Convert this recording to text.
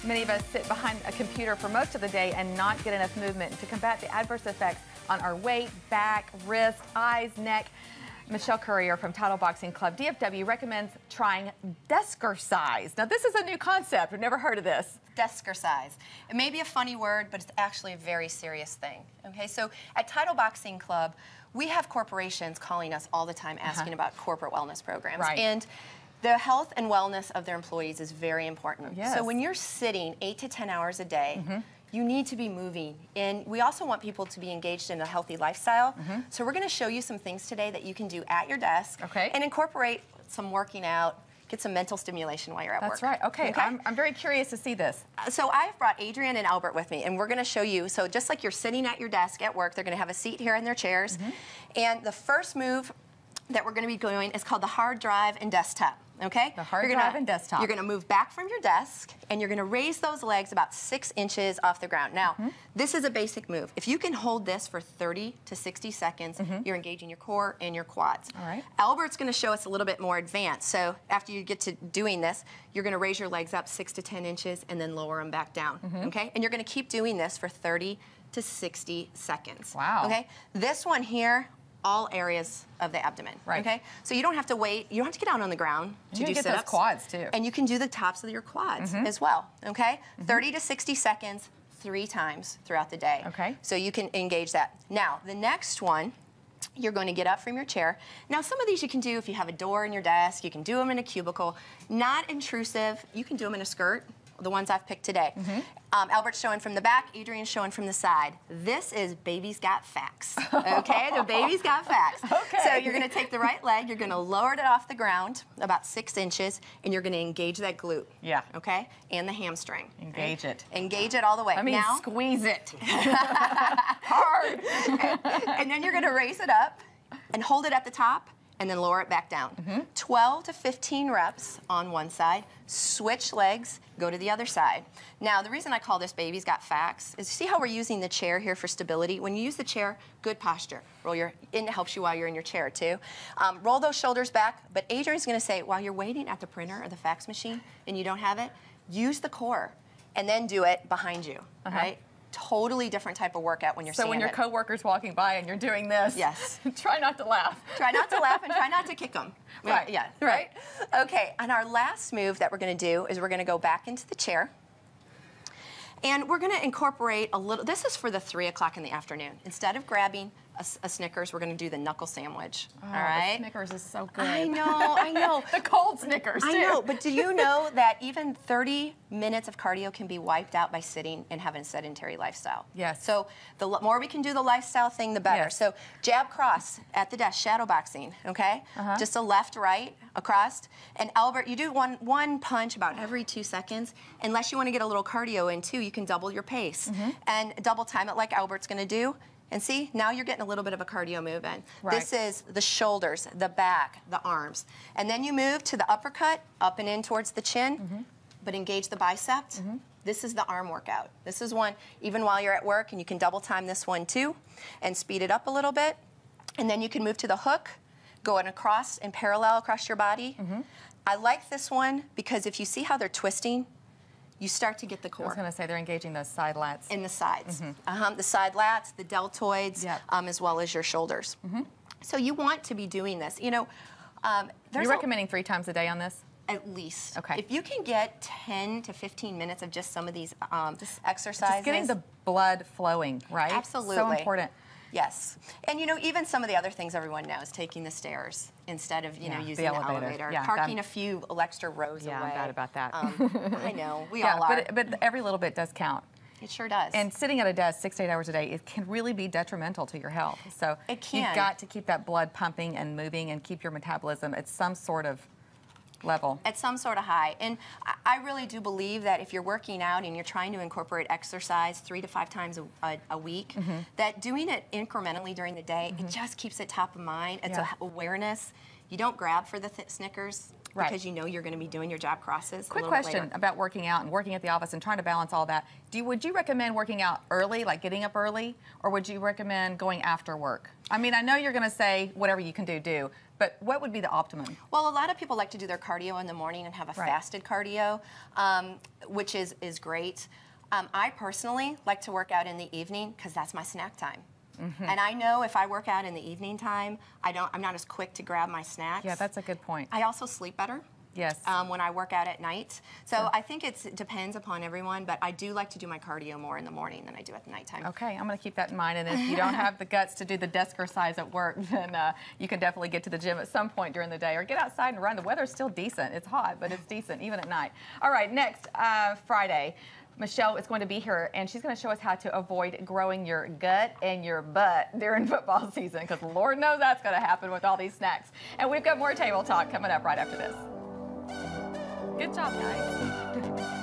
Many of us sit behind a computer for most of the day and not get enough movement. To combat the adverse effects on our weight, back, wrist, eyes, neck, Michelle Courier from Title Boxing Club DFW recommends trying deskercise. Now, this is a new concept. We've never heard of this. Deskercise. It may be a funny word, but it's actually a very serious thing. Okay, so at Title Boxing Club, we have corporations calling us all the time asking about corporate wellness programs. Right. And the health and wellness of their employees is very important. Yes. So when you're sitting 8 to 10 hours a day, you need to be moving. And we also want people to be engaged in a healthy lifestyle. So we're gonna show you some things today that you can do at your desk and incorporate some working out, get some mental stimulation while you're at work. That's right. Okay. I'm very curious to see this. So I've brought Adrian and Albert with me, and we're gonna show you, so just like you're sitting at your desk at work, they're gonna have a seat here in their chairs. And the first move that we're gonna be doing is called the hard drive and desktop. Okay? The hard drive and desktop. You're going to move back from your desk, and you're going to raise those legs about 6 inches off the ground. Now, this is a basic move. If you can hold this for 30 to 60 seconds, you're engaging your core and your quads. All right. Albert's going to show us a little bit more advanced. So after you get to doing this, you're going to raise your legs up 6 to 10 inches and then lower them back down. Okay? And you're going to keep doing this for 30 to 60 seconds. Wow. Okay? This one here, all areas of the abdomen. Right. Okay? So you don't have to wait. You don't have to get down on the ground to do sit-ups. Those quads too. And you can do the tops of your quads as well. Okay? 30 to 60 seconds, 3 times throughout the day. Okay. So you can engage that. Now, the next one, you're going to get up from your chair. Now, some of these you can do if you have a door in your desk. You can do them in a cubicle. Not intrusive. You can do them in a skirt. The ones I've picked today. Albert's showing from the back, Adrian's showing from the side. This is Baby's Got Facts, okay? The Baby's Got Facts. Okay. So you're gonna take the right leg, you're gonna lower it off the ground about 6 inches, and you're gonna engage that glute. Yeah. Okay? And the hamstring. Engage it. Engage it all the way. I mean, now, squeeze it. Hard. and then you're gonna raise it up and hold it at the top, and then lower it back down. 12 to 15 reps on one side, switch legs, go to the other side. Now, the reason I call this Baby's Got Facts is see how we're using the chair here for stability? When you use the chair, good posture. It helps you while you're in your chair too. Roll those shoulders back, but Adrian's gonna say, while you're waiting at the printer or the fax machine and you don't have it, use the core and then do it behind you, right? Totally different type of workout when you're standing. So when your coworker's walking by and you're doing this, try not to laugh. Try not to laugh and try not to kick them. Right. Yeah. Right. Okay. And our last move that we're going to do is we're going to go back into the chair. And we're going to incorporate a little, this is for the 3 o'clock in the afternoon. Instead of grabbing a Snickers, we're going to do the knuckle sandwich. Oh, all right? The Snickers is so good. I know, I know. The cold Snickers, too. I know, but do you know that even 30 minutes of cardio can be wiped out by sitting and having a sedentary lifestyle? Yes. So the more we can do the lifestyle thing, the better. Yes. So jab cross at the desk, shadow boxing, okay? Just a left, right, across. And Albert, you do one punch about every 2 seconds. Unless you want to get a little cardio in too, you can double your pace. And double time it like Albert's going to do. And see, now you're getting a little bit of a cardio move in. Right. This is the shoulders, the back, the arms. And then you move to the uppercut, up and in towards the chin, but engage the bicep. This is the arm workout. This is one, even while you're at work, and you can double time this one too, and speed it up a little bit. And then you can move to the hook, going across and parallel across your body. I like this one because if you see how they're twisting, you start to get the core. I was going to say they're engaging those side lats. In the sides. The side lats, the deltoids, as well as your shoulders. So you want to be doing this. You know, You're recommending 3 times a day on this? At least. Okay. If you can get 10 to 15 minutes of just some of these exercises. Just getting the blood flowing, right? Absolutely. So important. Yes. And you know, even some of the other things everyone knows, taking the stairs instead of, you know, using the elevator. Parking a few extra rows away. I'm bad about that. I know, we all are. But every little bit does count. It sure does. And sitting at a desk 6 to 8 hours a day, it can really be detrimental to your health. So it can. You've got to keep that blood pumping and moving and keep your metabolism at some sort of level. At some sort of high. And I really do believe that if you're working out and you're trying to incorporate exercise 3 to 5 times a week, that doing it incrementally during the day, it just keeps it top of mind. It's an awareness. You don't grab for the Snickers. Right. because you know you're going to be doing your jab crosses. Quick a little bit question later. about working out and working at the office and trying to balance all that. Would you recommend working out early, like getting up early, or would you recommend going after work? I mean, I know you're going to say whatever you can do, but what would be the optimum? Well, a lot of people like to do their cardio in the morning and have a Right. fasted cardio, which is great. I personally like to work out in the evening because that's my snack time. And I know if I work out in the evening time, I'm not as quick to grab my snacks. Yeah, that's a good point. I also sleep better. Yes. When I work out at night. So I think it depends upon everyone, but I do like to do my cardio more in the morning than I do at the nighttime. Okay, I'm going to keep that in mind. And if you don't have the guts to do the desk exercise at work, then you can definitely get to the gym at some point during the day or get outside and run. The weather's still decent. It's hot, but it's decent even at night. All right, next Friday, Michelle is going to be here, and she's going to show us how to avoid growing your gut and your butt during football season, because Lord knows that's going to happen with all these snacks. And we've got more table talk coming up right after this. Good job, guys.